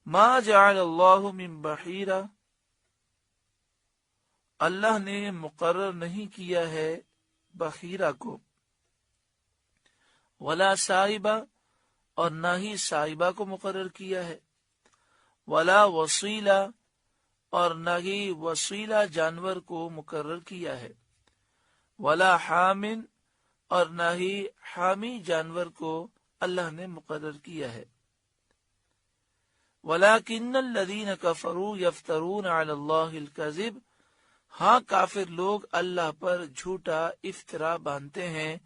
ما جعل اللہ من بحیرہ، اللہ نے مقرر نہیں کیا ہے بحیرہ کو، ولا صائبہ، اور نہ ہی صائبہ کو مقرر کیا ہے، ولا وصیلہ، اور نہ ہی وصیلہ جانور کو مقرر کیا ہے، ولا حامن، اور نہ ہی حامی جانور کو اللہ نے مقرر کیا ہے۔ وَلَكِنَّ الَّذِينَ كَفَرُوا يَفْتَرُونَ عَلَى اللَّهِ الْكَذِبَ، ہاں کافر لوگ اللہ پر جھوٹا افطرا باندھتے ہیں،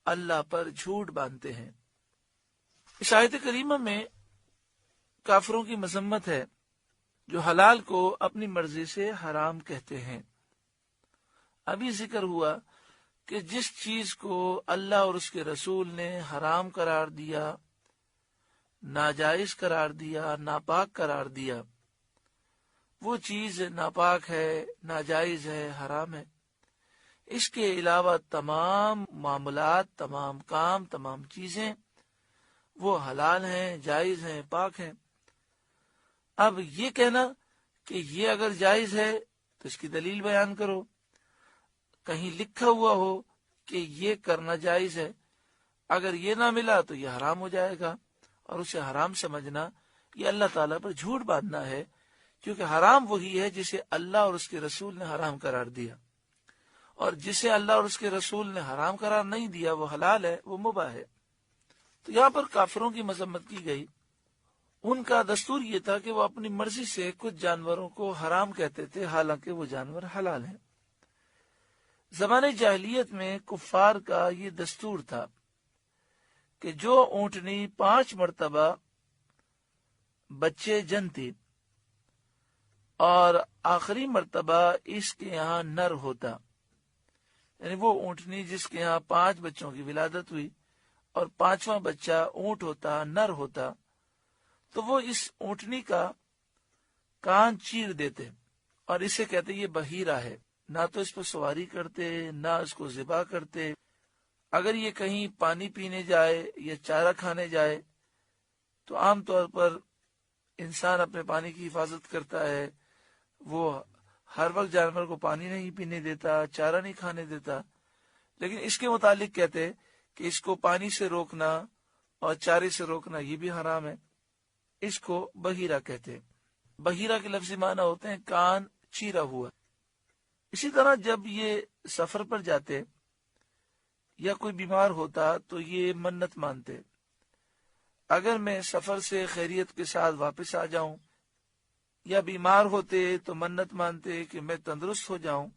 اللہ پر جھوٹ باندھتے ہیں۔ اس آیت کریمہ میں کافروں کی مذمت ہے جو حلال کو اپنی مرضی سے حرام کہتے ہیں۔ ابھی ذکر ہوا کہ جس چیز کو اللہ اور اس کے رسول نے حرام قرار دیا، ناجائز قرار دیا، ناپاک قرار دیا، وہ چیز ناپاک ہے، ناجائز ہے، حرام ہے۔ اس کے علاوہ تمام معاملات، تمام کام، تمام چیزیں وہ حلال ہیں، جائز ہیں، پاک ہیں۔ اب یہ کہنا کہ یہ اگر جائز ہے تو اس کی دلیل بیان کرو، کہیں لکھا ہوا ہو کہ یہ کرنا جائز ہے، اگر یہ نہ ملا تو یہ حرام ہو جائے گا، اور اسے حرام سمجھنا یہ اللہ تعالیٰ پر جھوٹ باندھنا ہے، کیونکہ حرام وہی ہے جسے اللہ اور اس کے رسول نے حرام قرار دیا، اور جسے اللہ اور اس کے رسول نے حرام قرار نہیں دیا وہ حلال ہے، وہ مباح ہے۔ تو یہاں پر کافروں کی مذمت کی گئی۔ ان کا دستور یہ تھا کہ وہ اپنی مرضی سے کچھ جانوروں کو حرام کہتے تھے، حالانکہ وہ جانور حلال ہیں۔ زمانے جاہلیت میں کفار کا یہ دستور تھا کہ جو اونٹنی 5 مرتبہ بچے جنتی اور آخری مرتبہ اس کے یہاں نر ہوتا، یعنی وہ اونٹنی جس کے یہاں 5 بچوں کی ولادت ہوئی اور 5واں بچہ اونٹ ہوتا، نر ہوتا، تو وہ اس اونٹنی کا کان چیر دیتے اور اسے کہتے یہ بحیرہ ہے۔ نہ تو اس پر سواری کرتے، نہ اس کو ذبح کرتے۔ اگر یہ کہیں پانی پینے جائے یا چارہ کھانے جائے تو عام طور پر انسان اپنے پانی کی حفاظت کرتا ہے، وہ ہر وقت جانور کو پانی نہیں پینے دیتا، چارہ نہیں کھانے دیتا، لیکن اس کے متعلق کہتے کہ اس کو پانی سے روکنا اور چارے سے روکنا یہ بھی حرام ہے، اس کو بحیرہ کہتے۔ بحیرہ کے لفظی معنی ہوتے ہیں کان چیرا ہوا۔ اسی طرح جب یہ سفر پر جاتے یا کوئی بیمار ہوتا تو یہ منت مانتے، اگر میں سفر سے خیریت کے ساتھ واپس آ جاؤں، یا بیمار ہوتے تو منت مانتے کہ میں تندرست ہو جاؤں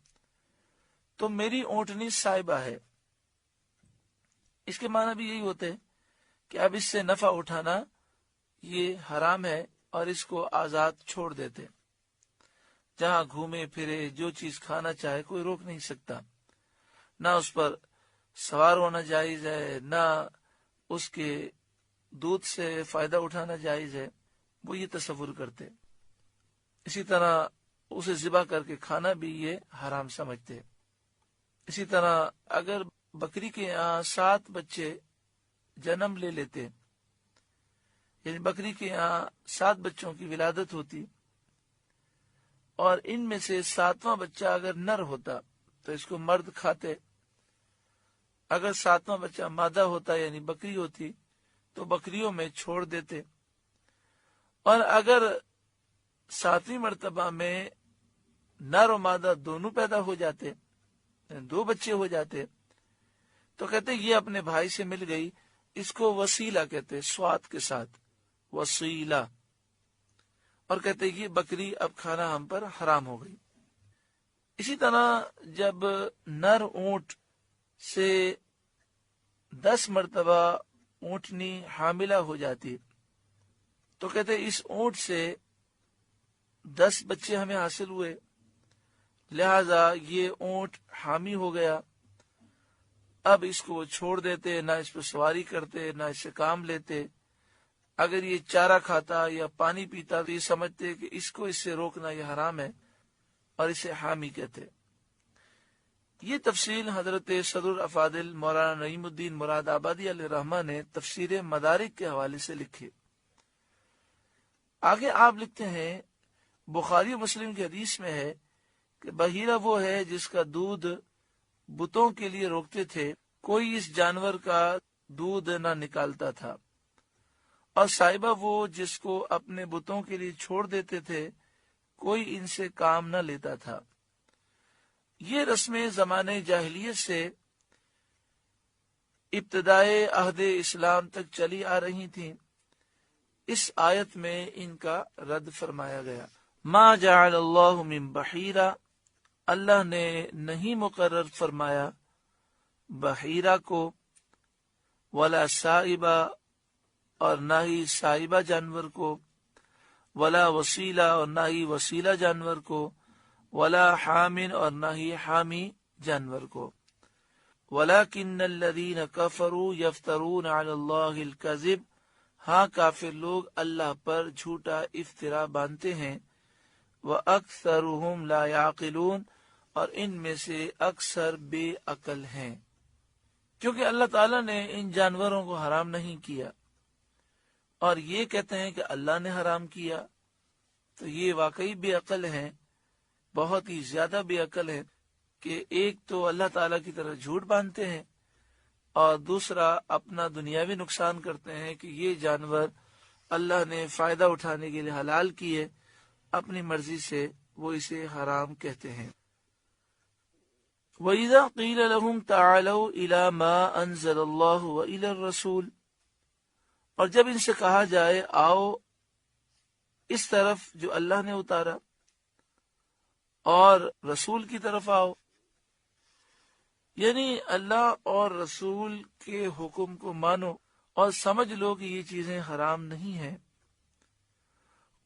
تو میری اونٹنی صائبہ ہے۔ اس کے معنی بھی یہی ہوتے کہ اب اس سے نفع اٹھانا یہ حرام ہے اور اس کو آزاد چھوڑ دیتے، جہاں گھومے پھرے، جو چیز کھانا چاہے کوئی روک نہیں سکتا، نہ اس پر سوار ہونا جائز ہے، نہ اس کے دودھ سے فائدہ اٹھانا جائز ہے، وہ یہ تصور کرتے۔ اسی طرح اسے ذبح کر کے کھانا بھی یہ حرام سمجھتے۔ اسی طرح اگر بکری کے یہاں 7 بچے جنم لے لیتے، یعنی بکری کے یہاں 7 بچوں کی ولادت ہوتی اور ان میں سے 7واں بچہ اگر نر ہوتا تو اس کو مرد کھاتے، اگر 7واں بچہ مادہ ہوتا یعنی بکری ہوتی تو بکریوں میں چھوڑ دیتے، اور اگر 7ویں مرتبہ میں نر و مادہ دونوں پیدا ہو جاتے، 2 بچے ہو جاتے، تو کہتے یہ اپنے بھائی سے مل گئی، اس کو وسیلہ کہتے، سوات کے ساتھ وسیلہ، اور کہتے یہ بکری اب کھانا ہم پر حرام ہو گئی۔ اسی طرح جب نر اونٹ سے 10 مرتبہ اونٹنی حاملہ ہو جاتی تو کہتے اس اونٹ سے 10 بچے ہمیں حاصل ہوئے، لہذا یہ اونٹ حامی ہو گیا، اب اس کو وہ چھوڑ دیتے، نہ اس پہ سواری کرتے، نہ اس سے کام لیتے۔ اگر یہ چارہ کھاتا یا پانی پیتا تو یہ سمجھتے کہ اس کو اس سے روکنا یہ حرام ہے اور اسے حامی کہتے۔ یہ تفصیل حضرت صدر الافاضل مولانا نعیم الدین مراد آبادی علیہ رحمہ نے تفسیر مدارک کے حوالے سے لکھی۔ آگے آپ لکھتے ہیں بخاری و مسلم کی حدیث میں ہے کہ بحیرہ وہ ہے جس کا دودھ بتوں کے لیے روکتے تھے، کوئی اس جانور کا دودھ نہ نکالتا تھا، اور صاحبہ وہ جس کو اپنے بتوں کے لیے چھوڑ دیتے تھے، کوئی ان سے کام نہ لیتا تھا۔ یہ رسمیں زمانے جاہلیت سے ابتدائے عہد اسلام تک چلی آ رہی تھیں۔ اس آیت میں ان کا رد فرمایا گیا۔ ما جعل اللہ من بحیرہ، اللہ نے نہیں مقرر فرمایا بحیرہ کو، ولا سائبہ، اور نہ ہی سائبہ جانور کو، ولا وسیلہ، اور نہ ہی وسیلہ جانور کو، ولا حامن، اور نہ ہی حامی جانور کو، ولکن الذین کفروا یفترون علی اللہ الکذب، ہاں کافر لوگ اللہ پر جھوٹا افطرا باندھتے ہیں، وَأَكْثَرُهُمْ لَا يَعْقِلُونَ، اور ان میں سے اکثر بے عقل ہیں۔ کیونکہ اللہ تعالیٰ نے ان جانوروں کو حرام نہیں کیا اور یہ کہتے ہیں کہ اللہ نے حرام کیا، تو یہ واقعی بے عقل ہیں، بہت ہی زیادہ بے عقل ہیں کہ ایک تو اللہ تعالیٰ کی طرح جھوٹ باندھتے ہیں اور دوسرا اپنا دنیاوی نقصان کرتے ہیں کہ یہ جانور اللہ نے فائدہ اٹھانے کے لیے حلال کیے، اپنی مرضی سے وہ اسے حرام کہتے ہیں۔ وَإِذَا قِيلَ لَهُمْ تَعَالَوْا إِلَى مَا أَنزَلَ اللَّهُ وَإِلَى الرَّسُولِ، اور جب ان سے کہا جائے آؤ اس طرف جو اللہ نے اتارا اور رسول کی طرف آؤ، یعنی اللہ اور رسول کے حکم کو مانو اور سمجھ لو کہ یہ چیزیں حرام نہیں ہیں۔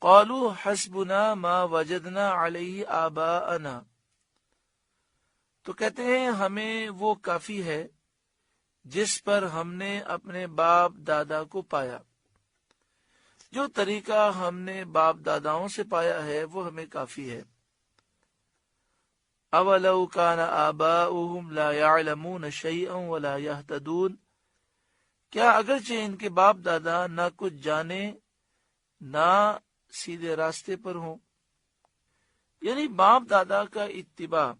قالوا حسبنا ما وجدنا علیہ آباءنا، تو کہتے ہیں ہمیں وہ کافی ہے جس پر ہم نے اپنے باپ دادا کو پایا، جو طریقہ ہم نے باپ داداؤں سے پایا ہے وہ ہمیں کافی ہے۔ اولو کان آباؤہم لا یعلمون شیئا ولا یہتدون، کیا اگرچہ ان کے باپ دادا نہ کچھ جانے نہ سیدھے راستے پر ہوں، یعنی باپ دادا کا اتباع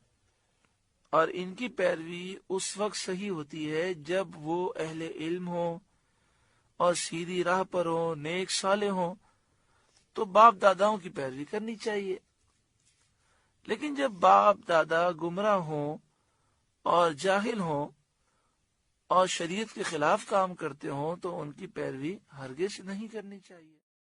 اور ان کی پیروی اس وقت صحیح ہوتی ہے جب وہ اہل علم ہوں اور سیدھی راہ پر ہوں، نیک صالح ہوں، تو باپ داداؤں کی پیروی کرنی چاہیے۔ لیکن جب باپ دادا گمراہ ہوں اور جاہل ہوں اور شریعت کے خلاف کام کرتے ہوں تو ان کی پیروی ہرگز نہیں کرنی چاہیے۔